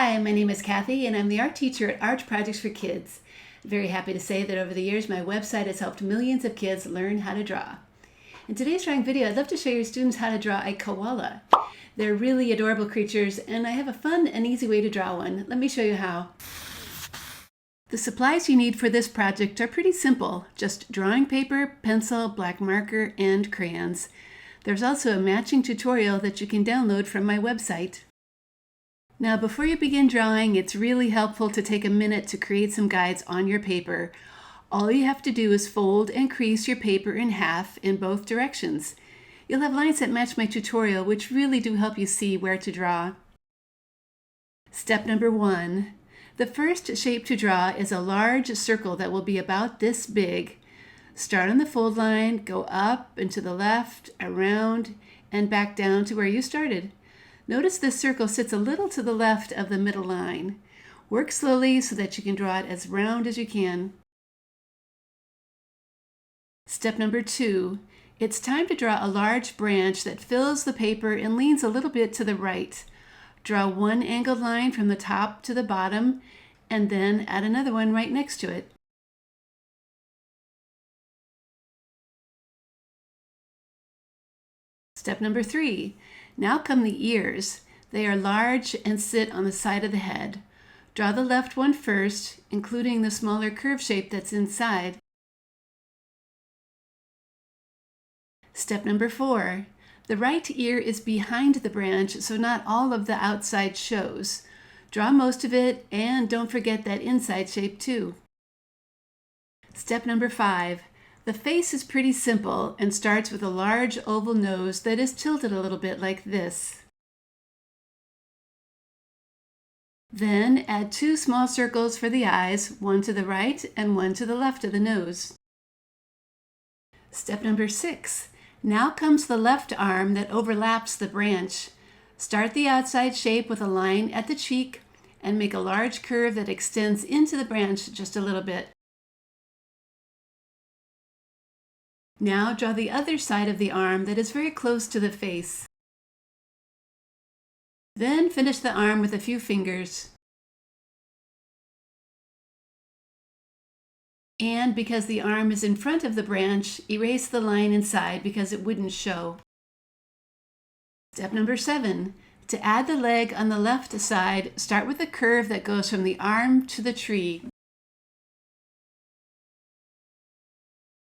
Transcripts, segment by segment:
Hi, my name is Kathy and I'm the art teacher at Art Projects for Kids. I'm very happy to say that over the years my website has helped millions of kids learn how to draw. In today's drawing video, I'd love to show your students how to draw a koala. They're really adorable creatures and I have a fun and easy way to draw one. Let me show you how. The supplies you need for this project are pretty simple, just drawing paper, pencil, black marker, and crayons. There's also a matching tutorial that you can download from my website. Now, before you begin drawing, it's really helpful to take a minute to create some guides on your paper. All you have to do is fold and crease your paper in half in both directions. You'll have lines that match my tutorial, which really do help you see where to draw. Step number 1. The first shape to draw is a large circle that will be about this big. Start on the fold line, go up and to the left, around, and back down to where you started. Notice this circle sits a little to the left of the middle line. Work slowly so that you can draw it as round as you can. Step number 2. It's time to draw a large branch that fills the paper and leans a little bit to the right. Draw one angled line from the top to the bottom and then add another one right next to it. Step number 3. Now come the ears. They are large and sit on the side of the head. Draw the left one first, including the smaller curve shape that's inside. Step number 4. The right ear is behind the branch, so not all of the outside shows. Draw most of it, and don't forget that inside shape too. Step number 5. The face is pretty simple and starts with a large oval nose that is tilted a little bit like this. Then add 2 small circles for the eyes, one to the right and one to the left of the nose. Step number 6. Now comes the left arm that overlaps the branch. Start the outside shape with a line at the cheek and make a large curve that extends into the branch just a little bit. Now draw the other side of the arm that is very close to the face. Then finish the arm with a few fingers. And because the arm is in front of the branch, erase the line inside because it wouldn't show. Step number 7. To add the leg on the left side, start with a curve that goes from the arm to the tree.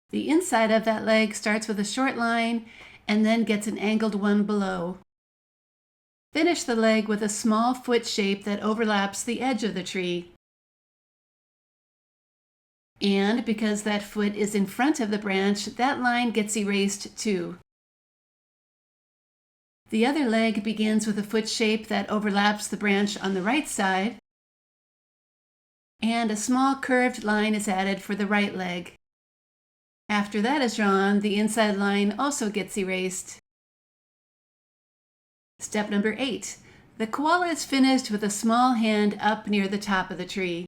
The inside of that leg starts with a short line and then gets an angled one below. Finish the leg with a small foot shape that overlaps the edge of the tree. And because that foot is in front of the branch, that line gets erased too. The other leg begins with a foot shape that overlaps the branch on the right side, and a small curved line is added for the right leg. After that is drawn, the inside line also gets erased. Step number 8. The koala is finished with a small hand up near the top of the tree.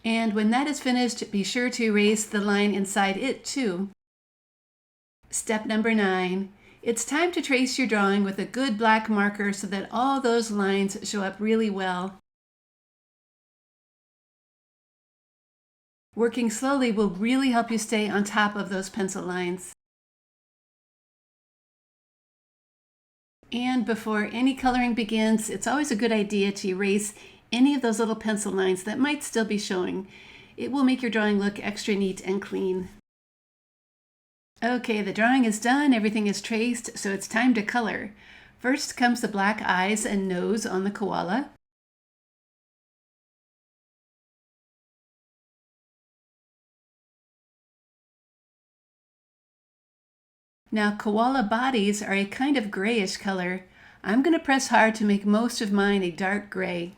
And when that is finished, be sure to erase the line inside it too. Step number 9. It's time to trace your drawing with a good black marker so that all those lines show up really well. Working slowly will really help you stay on top of those pencil lines. And before any coloring begins, it's always a good idea to erase any of those little pencil lines that might still be showing. It will make your drawing look extra neat and clean. Okay, the drawing is done, everything is traced, so it's time to color. First comes the black eyes and nose on the koala. Now, koala bodies are a kind of grayish color. I'm going to press hard to make most of mine a dark gray.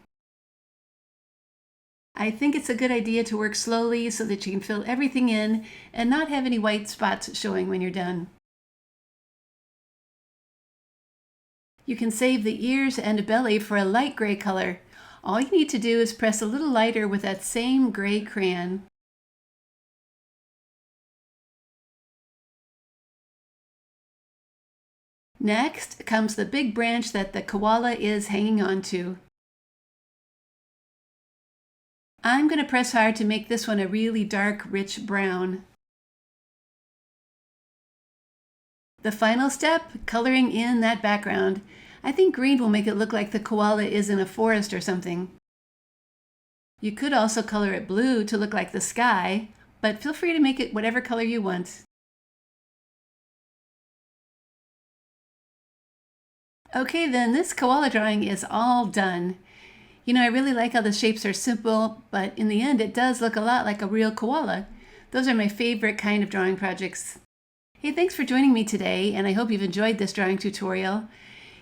I think it's a good idea to work slowly so that you can fill everything in and not have any white spots showing when you're done. You can save the ears and belly for a light gray color. All you need to do is press a little lighter with that same gray crayon. Next comes the big branch that the koala is hanging on to. I'm going to press hard to make this one a really dark, rich brown. The final step, coloring in that background. I think green will make it look like the koala is in a forest or something. You could also color it blue to look like the sky, but feel free to make it whatever color you want. Okay, then this koala drawing is all done. You know, I really like how the shapes are simple, but in the end it does look a lot like a real koala. Those are my favorite kind of drawing projects. Hey, thanks for joining me today, and I hope you've enjoyed this drawing tutorial.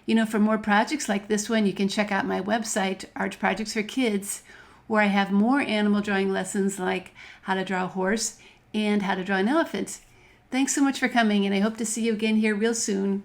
You know, for more projects like this one, you can check out my website, Arch Projects for Kids, where I have more animal drawing lessons like how to draw a horse and how to draw an elephant. Thanks so much for coming, and I hope to see you again here real soon.